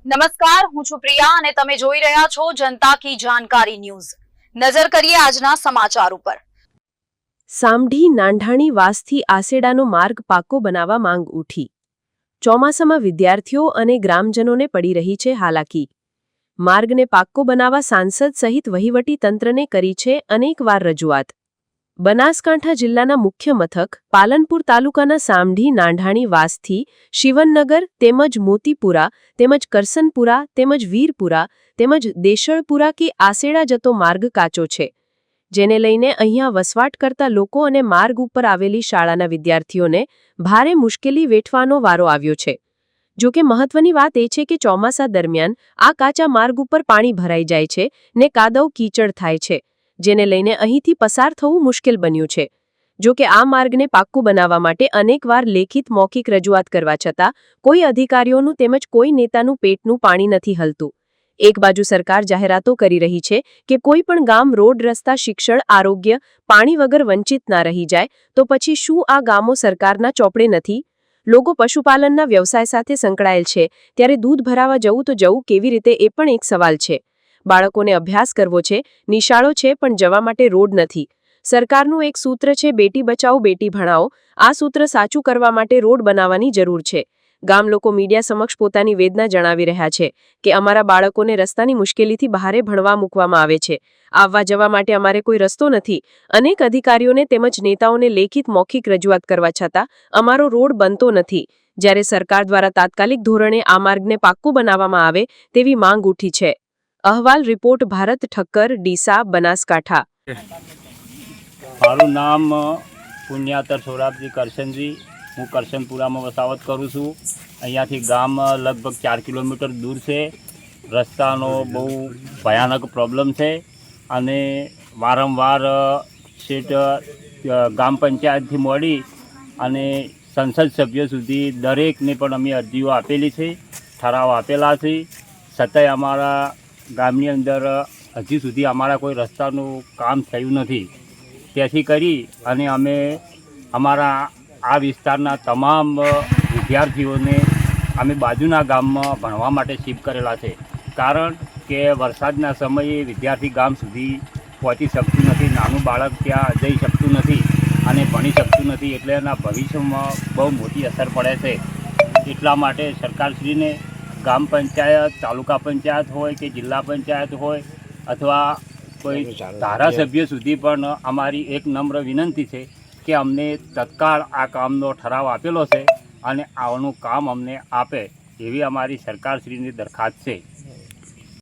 નમસ્કાર, હું છું પ્રિયા અને તમે જોઈ રહ્યા છો જનતા કી જાણકારી ન્યૂઝ। નજર કરીએ આજના સમાચાર ઉપર। સામઢી નાંઢાણી વાસથી આસેડાનો માર્ગ પાકો બનાવવા માંગ ઉઠી। ચોમાસામાં વિદ્યાર્થીઓ અને ગ્રામજનોને પડી રહી છે હાલાકી। માર્ગને પાક્કો બનાવવા સાંસદ સહિત વહીવટી તંત્રને કરી છે અનેકવાર રજૂઆત। બનાસકાંઠા જિલ્લાના મુખ્ય મથક પાલનપુર તાલુકાના સામઢી નાંઢાણી વાસથી શિવનનગર તેમજ મોતીપુરા તેમજ કરસનપુરા તેમજ વીરપુરા તેમજ દેશળપુરા કે આસેડા જતો માર્ગ કાચો છે, જેને લઈને અહીંયા વસવાટ કરતા લોકો અને માર્ગ ઉપર આવેલી શાળાના વિદ્યાર્થીઓને ભારે મુશ્કેલી વેઠવાનો વારો આવ્યો છે। જો કે મહત્વની વાત એ છે કે ચોમાસા દરમિયાન આ કાચા માર્ગ ઉપર પાણી ભરાઈ જાય છે ને કાદવ કીચડ થાય છે, જેને લઈને અહીંથી પસાર થવું મુશ્કેલ બન્યું છે। જો કે આ માર્ગને પાક્કું બનાવવા માટે અનેકવાર લેખિત મૌખિક રજૂઆત કરવા છતાં કોઈ અધિકારીઓનું તેમજ કોઈ નેતાનું પેટનું પાણી નથી હલતું। એક બાજુ સરકાર જાહેરાતો કરી રહી છે કે કોઈ પણ ગામ રોડ રસ્તા શિક્ષણ આરોગ્ય પાણી વગર વંચિત ના રહી જાય, તો પછી શું આ ગામો સરકારના ચોપડે નથી? લોકો પશુપાલનના વ્યવસાય સાથે સંકળાયેલ છે, ત્યારે દૂધ ભરાવા જવું તો જવું કેવી રીતે, એ પણ એક સવાલ છે। બાળકોને અભ્યાસ કરવો છે, નિશાળો છે, પણ જવા માટે રોડ નથી। સરકારનું એક સૂત્ર છે બેટી બચાવો બેટી ભણાવો, આ સૂત્ર સાચું કરવા માટે રોડ બનાવવાની જરૂર છે। ગામ લોકો મીડિયા સમક્ષ પોતાની વેદના જણાવી રહ્યા છે કે અમારા બાળકોને રસ્તાની મુશ્કેલીથી બહારે ભણવા મૂકવામાં આવે છે, આવવા જવા માટે અમારે કોઈ રસ્તો નથી। અનેક અધિકારીઓને તેમજ નેતાઓને લેખિત મૌખિક રજૂઆત કરવા છતાં અમારો રોડ બનતો નથી, જ્યારે સરકાર દ્વારા તાત્કાલિક ધોરણે આ માર્ગને પાક્કું બનાવવામાં આવે તેવી માંગ ઉઠી છે। અહેવાલ રિપોર્ટ ભારત ઠક્કર, ડીસા, બનાસકાંઠા। મારું નામ પુણ્યાતર સોરાબજી કરશનજી, હું કરશનપુરામાં વસાવત કરું છું। અહીંયાથી ગામ લગભગ 4 કિલોમીટર દૂર છે। રસ્તાનો બહુ ભયાનક પ્રોબ્લેમ છે અને વારંવાર સેટ ગામ પંચાયતથી મળી અને સંસદ સભ્યો સુધી દરેકને પણ અમે અરજીઓ આપેલી છે, ઠરાવ આપેલા છે, છતાંય અમારા ગામની અંદર હજી સુધી અમારા કોઈ રસ્તાનું કામ થયું નથી। તેથી કરી અને અમે અમારા આ વિસ્તારના તમામ વિદ્યાર્થીઓને અમે બાજુના ગામમાં ભણવા માટે શિફ્ટ કરેલા છે, કારણ કે વરસાદના સમયે વિદ્યાર્થી ગામ સુધી પહોંચી શકતું નથી, નાનું બાળક ત્યાં જઈ શકતું નથી અને ભણી શકતું નથી, એટલે એના ભવિષ્યમાં બહુ મોટી અસર પડે છે। એટલા માટે સરકારશ્રીને ગામ પંચાયત, તાલુકા પંચાયત હોય કે જિલ્લા પંચાયત હોય અથવા કોઈ ધારાસભ્ય સુધી પણ અમારી એક નમ્ર વિનંતી છે કે અમને તત્કાળ આ કામનો ઠરાવ આપેલો છે અને આનું કામ અમને આપે એવી અમારી સરકારશ્રીની દરખાસ્ત છે।